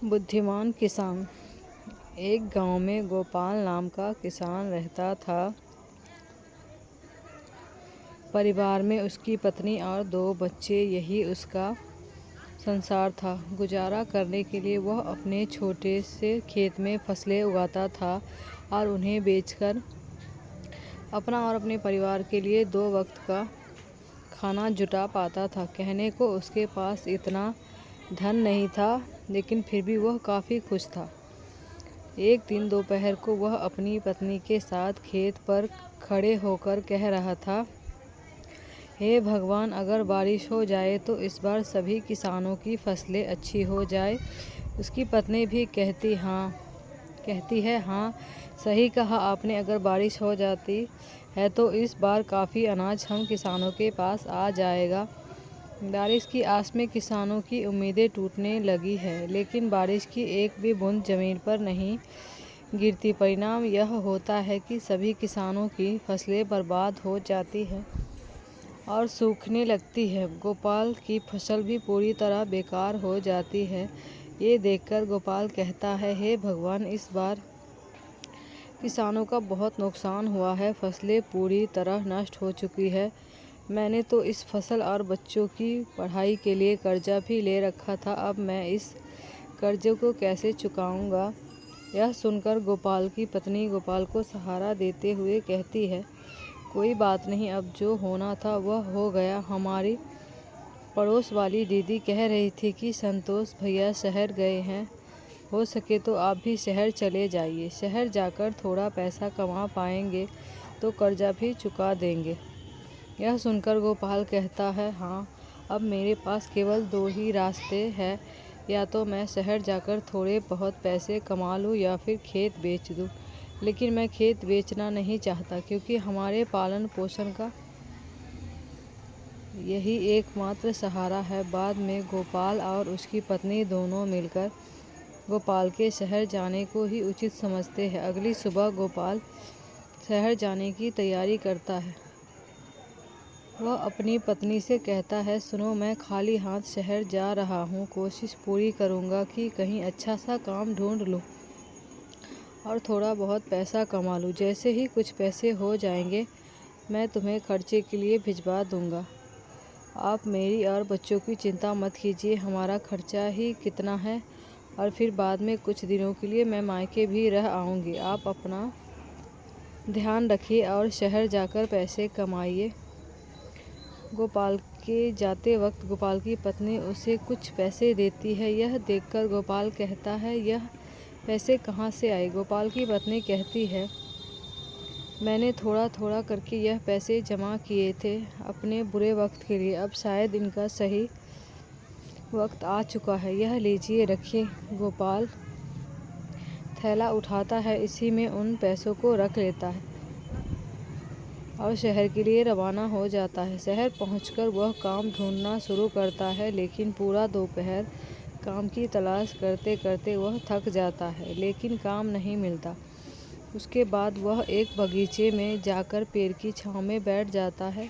बुद्धिमान किसान। एक गांव में गोपाल नाम का किसान रहता था। परिवार में उसकी पत्नी और 2 बच्चे, यही उसका संसार था। गुजारा करने के लिए वह अपने छोटे से खेत में फसलें उगाता था और उन्हें बेचकर अपना और अपने परिवार के लिए 2 वक्त का खाना जुटा पाता था। कहने को उसके पास इतना धन नहीं था, लेकिन फिर भी वह काफ़ी खुश था। एक दिन दोपहर को वह अपनी पत्नी के साथ खेत पर खड़े होकर कह रहा था, हे भगवान, अगर बारिश हो जाए तो इस बार सभी किसानों की फसलें अच्छी हो जाए। उसकी पत्नी भी कहती है, हाँ सही कहा आपने, अगर बारिश हो जाती है तो इस बार काफ़ी अनाज हम किसानों के पास आ जाएगा। बारिश की आस में किसानों की उम्मीदें टूटने लगी है, लेकिन बारिश की एक भी बूंद ज़मीन पर नहीं गिरती। परिणाम यह होता है कि सभी किसानों की फसलें बर्बाद हो जाती है और सूखने लगती है। गोपाल की फसल भी पूरी तरह बेकार हो जाती है। ये देखकर गोपाल कहता है, हे भगवान, इस बार किसानों का बहुत नुकसान हुआ है। फसलें पूरी तरह नष्ट हो चुकी है। मैंने तो इस फसल और बच्चों की पढ़ाई के लिए कर्जा भी ले रखा था। अब मैं इस कर्जे को कैसे चुकाऊंगा? यह सुनकर गोपाल की पत्नी गोपाल को सहारा देते हुए कहती है, कोई बात नहीं, अब जो होना था वह हो गया। हमारी पड़ोस वाली दीदी कह रही थी कि संतोष भैया शहर गए हैं, हो सके तो आप भी शहर चले जाइए। शहर जाकर थोड़ा पैसा कमा पाएंगे तो कर्जा भी चुका देंगे। यह सुनकर गोपाल कहता है, हाँ, अब मेरे पास केवल 2 ही रास्ते हैं, या तो मैं शहर जाकर थोड़े बहुत पैसे कमा लूँ या फिर खेत बेच दूँ। लेकिन मैं खेत बेचना नहीं चाहता, क्योंकि हमारे पालन पोषण का यही एकमात्र सहारा है। बाद में गोपाल और उसकी पत्नी दोनों मिलकर गोपाल के शहर जाने को ही उचित समझते हैं। अगली सुबह गोपाल शहर जाने की तैयारी करता है। वह अपनी पत्नी से कहता है, सुनो, मैं खाली हाथ शहर जा रहा हूँ। कोशिश पूरी करूँगा कि कहीं अच्छा सा काम ढूंढ लूँ और थोड़ा बहुत पैसा कमा लूँ। जैसे ही कुछ पैसे हो जाएंगे मैं तुम्हें खर्चे के लिए भिजवा दूँगा। आप मेरी और बच्चों की चिंता मत कीजिए, हमारा खर्चा ही कितना है, और फिर बाद में कुछ दिनों के लिए मैं मायके भी रह आऊँगी। आप अपना ध्यान रखिए और शहर जाकर पैसे कमाइए। गोपाल के जाते वक्त गोपाल की पत्नी उसे कुछ पैसे देती है। यह देखकर गोपाल कहता है, यह पैसे कहाँ से आए? गोपाल की पत्नी कहती है, मैंने थोड़ा थोड़ा करके यह पैसे जमा किए थे अपने बुरे वक्त के लिए। अब शायद इनका सही वक्त आ चुका है। यह लीजिए, रखिए। गोपाल थैला उठाता है, इसी में उन पैसों को रख लेता है और शहर के लिए रवाना हो जाता है। शहर पहुंचकर वह काम ढूंढना शुरू करता है, लेकिन पूरा दोपहर काम की तलाश करते करते वह थक जाता है, लेकिन काम नहीं मिलता। उसके बाद वह एक बगीचे में जाकर पेड़ की छांव में बैठ जाता है।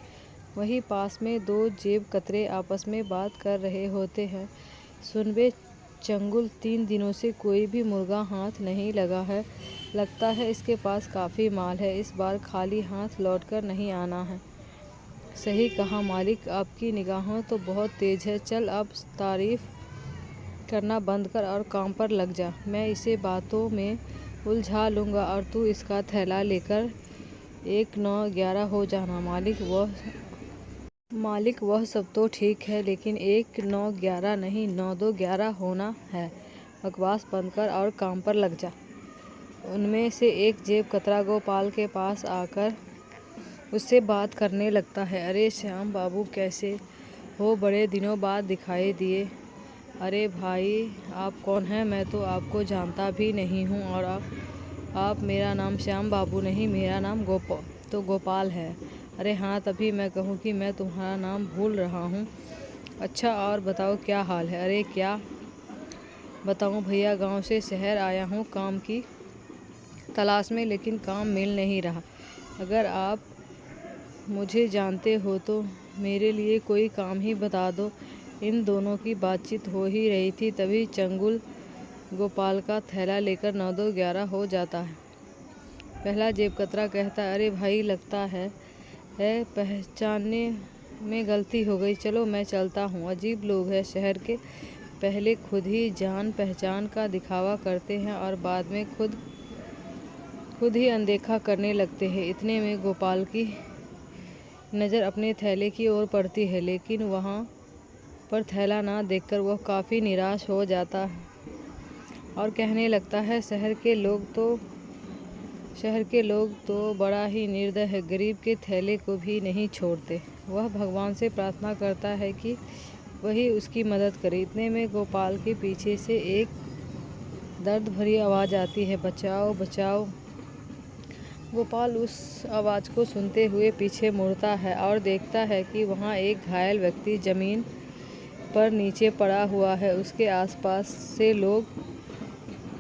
वहीं पास में 2 जेब कतरे आपस में बात कर रहे होते हैं। सुन बे चंगुल, 3 दिनों से कोई भी मुर्गा हाथ नहीं लगा है। लगता है इसके पास काफ़ी माल है। इस बार खाली हाथ लौटकर नहीं आना है। सही कहा मालिक, आपकी निगाहों तो बहुत तेज है। चल अब तारीफ करना बंद कर और काम पर लग जा। मैं इसे बातों में उलझा लूँगा और तू इसका थैला लेकर 1 9 11 हो जाना। मालिक, वह सब तो ठीक है, लेकिन 1 9 11 नहीं, 9 2 11 होना है। बकवास बंद कर और काम पर लग जा। उनमें से एक जेब कतरा गोपाल के पास आकर उससे बात करने लगता है। अरे श्याम बाबू, कैसे हो? बड़े दिनों बाद दिखाई दिए। अरे भाई, आप कौन हैं? मैं तो आपको जानता भी नहीं हूँ। और आप मेरा नाम श्याम बाबू नहीं, मेरा नाम गोपाल है। अरे हाँ, तभी मैं कहूँ कि मैं तुम्हारा नाम भूल रहा हूँ। अच्छा, और बताओ क्या हाल है? अरे क्या बताऊँ भैया, गांव से शहर आया हूँ काम की तलाश में, लेकिन काम मिल नहीं रहा। अगर आप मुझे जानते हो तो मेरे लिए कोई काम ही बता दो। इन दोनों की बातचीत हो ही रही थी, तभी चंगुल गोपाल का थैला लेकर 9-2-11 हो जाता है। पहला जेबकतरा कहता है, अरे भाई लगता है पहचानने में गलती हो गई, चलो मैं चलता हूँ। अजीब लोग हैं शहर के, पहले खुद ही जान पहचान का दिखावा करते हैं और बाद में खुद ही अनदेखा करने लगते हैं। इतने में गोपाल की नज़र अपने थैले की ओर पड़ती है, लेकिन वहाँ पर थैला ना देखकर वह काफ़ी निराश हो जाता है और कहने लगता है, शहर के लोग तो बड़ा ही निर्दय है, गरीब के थैले को भी नहीं छोड़ते। वह भगवान से प्रार्थना करता है कि वही उसकी मदद करे। इतने में गोपाल के पीछे से एक दर्द भरी आवाज़ आती है, बचाओ बचाओ। गोपाल उस आवाज़ को सुनते हुए पीछे मुड़ता है और देखता है कि वहाँ एक घायल व्यक्ति ज़मीन पर नीचे पड़ा हुआ है। उसके आसपास से लोग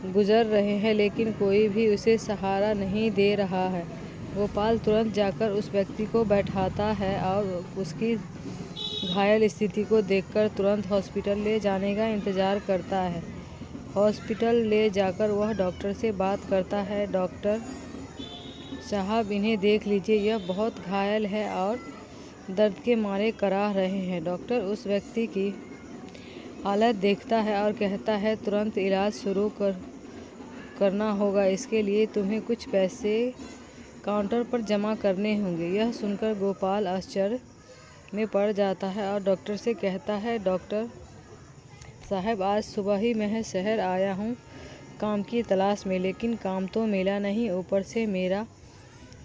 गुजर रहे हैं, लेकिन कोई भी उसे सहारा नहीं दे रहा है। गोपाल तुरंत जाकर उस व्यक्ति को बैठाता है और उसकी घायल स्थिति को देखकर तुरंत हॉस्पिटल ले जाने का इंतज़ार करता है। हॉस्पिटल ले जाकर वह डॉक्टर से बात करता है, डॉक्टर साहब इन्हें देख लीजिए, यह बहुत घायल है और दर्द के मारे कराह रहे हैं। डॉक्टर उस व्यक्ति की हालत देखता है और कहता है, तुरंत इलाज शुरू करना होगा। इसके लिए तुम्हें कुछ पैसे काउंटर पर जमा करने होंगे। यह सुनकर गोपाल आश्चर्य में पड़ जाता है और डॉक्टर से कहता है, डॉक्टर साहब आज सुबह ही मैं शहर आया हूँ काम की तलाश में, लेकिन काम तो मिला नहीं, ऊपर से मेरा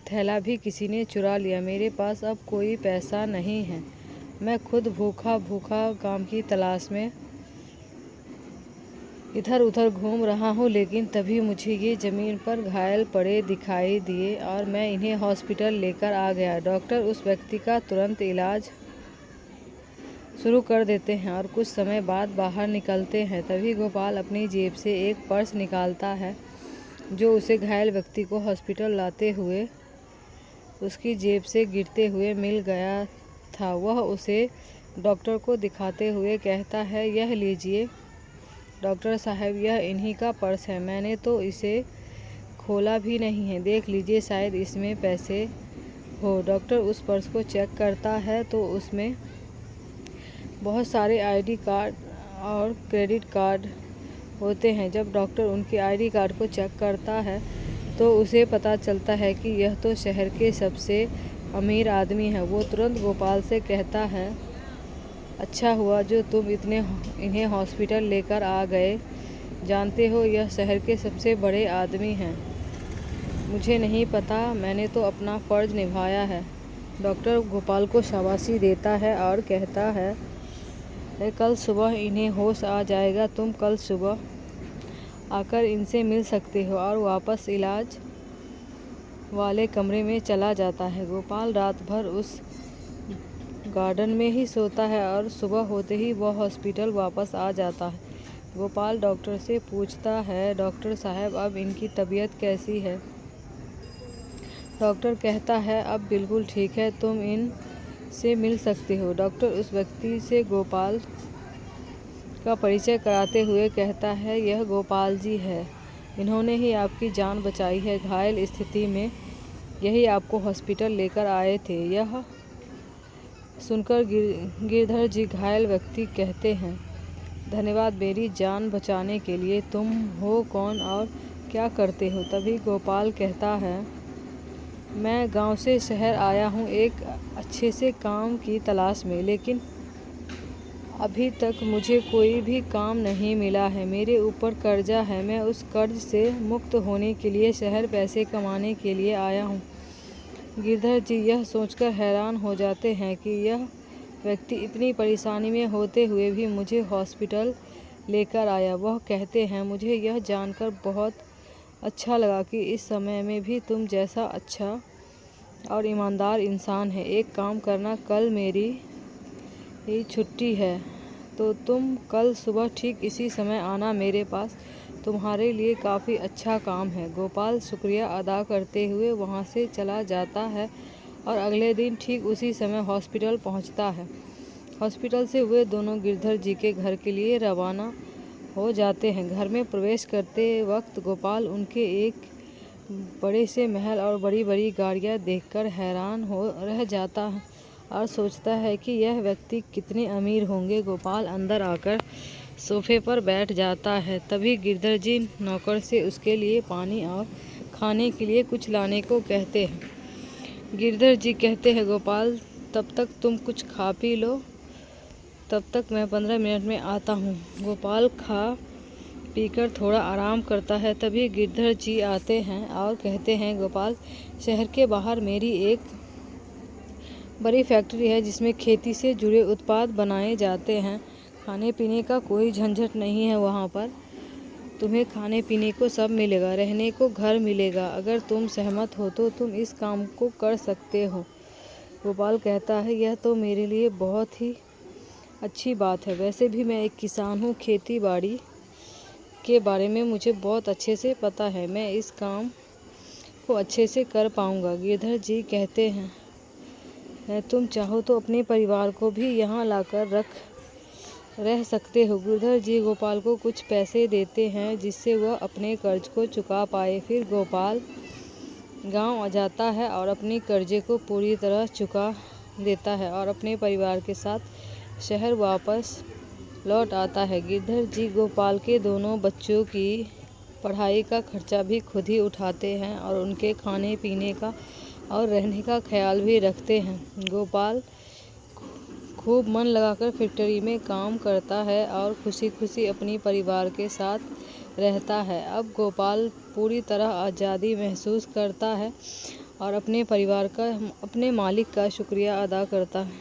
थैला भी किसी ने चुरा लिया। मेरे पास अब कोई पैसा नहीं है। मैं खुद भूखा काम की तलाश में इधर उधर घूम रहा हूँ, लेकिन तभी मुझे ये ज़मीन पर घायल पड़े दिखाई दिए और मैं इन्हें हॉस्पिटल लेकर आ गया। डॉक्टर उस व्यक्ति का तुरंत इलाज शुरू कर देते हैं और कुछ समय बाद बाहर निकलते हैं। तभी गोपाल अपनी जेब से एक पर्स निकालता है जो उसे घायल व्यक्ति को हॉस्पिटल लाते हुए उसकी जेब से गिरते हुए मिल गया था। वह उसे डॉक्टर को दिखाते हुए कहता है, यह लीजिए डॉक्टर साहब, यह इन्हीं का पर्स है, मैंने तो इसे खोला भी नहीं है, देख लीजिए शायद इसमें पैसे हो। डॉक्टर उस पर्स को चेक करता है तो उसमें बहुत सारे आईडी कार्ड और क्रेडिट कार्ड होते हैं। जब डॉक्टर उनके आईडी कार्ड को चेक करता है तो उसे पता चलता है कि यह तो शहर के सबसे अमीर आदमी है। वो तुरंत गोपाल से कहता है, अच्छा हुआ जो तुम इन्हें हॉस्पिटल लेकर आ गए। जानते हो यह शहर के सबसे बड़े आदमी हैं। मुझे नहीं पता, मैंने तो अपना फ़र्ज निभाया है। डॉक्टर गोपाल को शाबाशी देता है और कहता है, कल सुबह इन्हें होश आ जाएगा, तुम कल सुबह आकर इनसे मिल सकते हो। और वापस इलाज वाले कमरे में चला जाता है। गोपाल रात भर उस गार्डन में ही सोता है और सुबह होते ही वह हॉस्पिटल वापस आ जाता है। गोपाल डॉक्टर से पूछता है, डॉक्टर साहब अब इनकी तबीयत कैसी है? डॉक्टर कहता है, अब बिल्कुल ठीक है, तुम इनसे मिल सकते हो। डॉक्टर उस व्यक्ति से गोपाल का परिचय कराते हुए कहता है, यह गोपाल जी है, इन्होंने ही आपकी जान बचाई है। घायल स्थिति में यही आपको हॉस्पिटल लेकर आए थे। यह सुनकर गिरधर जी घायल व्यक्ति कहते हैं, धन्यवाद मेरी जान बचाने के लिए। तुम हो कौन और क्या करते हो? तभी गोपाल कहता है, मैं गांव से शहर आया हूँ एक अच्छे से काम की तलाश में, लेकिन अभी तक मुझे कोई भी काम नहीं मिला है। मेरे ऊपर कर्जा है, मैं उस कर्ज से मुक्त होने के लिए शहर पैसे कमाने के लिए आया हूँ। गिरधर जी यह सोचकर हैरान हो जाते हैं कि यह व्यक्ति इतनी परेशानी में होते हुए भी मुझे हॉस्पिटल लेकर आया। वह कहते हैं, मुझे यह जानकर बहुत अच्छा लगा कि इस समय में भी तुम जैसा अच्छा और ईमानदार इंसान है। एक काम करना, कल मेरी छुट्टी है तो तुम कल सुबह ठीक इसी समय आना मेरे पास, तुम्हारे लिए काफ़ी अच्छा काम है। गोपाल शुक्रिया अदा करते हुए वहाँ से चला जाता है और अगले दिन ठीक उसी समय हॉस्पिटल पहुँचता है। हॉस्पिटल से वे दोनों गिरधर जी के घर के लिए रवाना हो जाते हैं। घर में प्रवेश करते वक्त गोपाल उनके एक बड़े से महल और बड़ी बड़ी गाड़ियाँ देखकर हैरान हो रह जाता है और सोचता है कि यह व्यक्ति कितने अमीर होंगे। गोपाल अंदर आकर सोफे पर बैठ जाता है। तभी गिरधर जी नौकर से उसके लिए पानी और खाने के लिए कुछ लाने को कहते हैं। गिरधर जी कहते हैं, गोपाल तब तक तुम कुछ खा पी लो, तब तक मैं 15 मिनट में आता हूँ। गोपाल खा पीकर थोड़ा आराम करता है। तभी गिरधर जी आते हैं और कहते हैं, गोपाल शहर के बाहर मेरी एक बड़ी फैक्ट्री है जिसमें खेती से जुड़े उत्पाद बनाए जाते हैं। खाने पीने का कोई झंझट नहीं है वहाँ पर। तुम्हें खाने पीने को सब मिलेगा, रहने को घर मिलेगा। अगर तुम सहमत हो तो तुम इस काम को कर सकते हो। गोपाल कहता है, यह तो मेरे लिए बहुत ही अच्छी बात है। वैसे भी मैं एक किसान हूँ, खेती बाड़ी के बारे में मुझे बहुत अच्छे से पता है। मैं इस काम को अच्छे से कर पाऊँगा। गिरधर जी कहते हैं, तुम चाहो तो अपने परिवार को भी यहाँ लाकर रह सकते हो। गिरधर जी गोपाल को कुछ पैसे देते हैं जिससे वह अपने कर्ज को चुका पाए। फिर गोपाल गांव आ जाता है और अपने कर्जे को पूरी तरह चुका देता है और अपने परिवार के साथ शहर वापस लौट आता है। गिरधर जी गोपाल के दोनों बच्चों की पढ़ाई का खर्चा भी खुद ही उठाते हैं और उनके खाने पीने का और रहने का ख्याल भी रखते हैं। गोपाल खूब मन लगाकर फैक्ट्री में काम करता है और खुशी खुशी अपनी परिवार के साथ रहता है। अब गोपाल पूरी तरह आज़ादी महसूस करता है और अपने परिवार का, अपने मालिक का शुक्रिया अदा करता है।